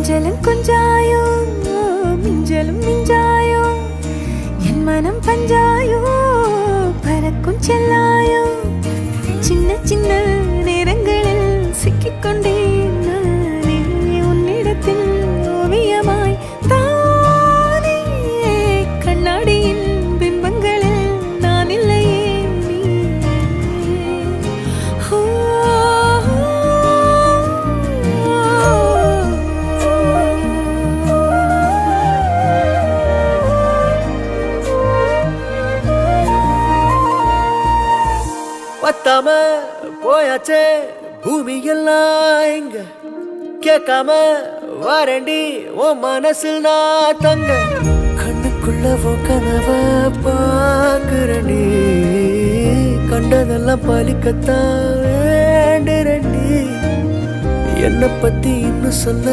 கொஞ்சலும் கொஞ்சாயோ மிஞ்சலும் மிஞ்சாயோ என் மனம் பஞ்சாயோ பறக்கும் செல்லாயோ சின்ன சின்ன நேரங்களில் சிக்கிக்கொண்டேன் நானே உன்னிடத்தில் ஓவியமாய் தானே கண்ணாடியின் பிம்பங்களில் நான் இல்லையே நீ பத்தாம போயாச்சே பூமி எல்லாம் இங்க கேட்காம வாரண்டி உன் மனசில் நான் தங்க கண்ணுக்குள்ள கனவ பாக்குறண்டி கண்டதெல்லாம் பலிக்கத்தான் வேண்டுறண்டி என்னை பத்தி இன்னும் சொல்ல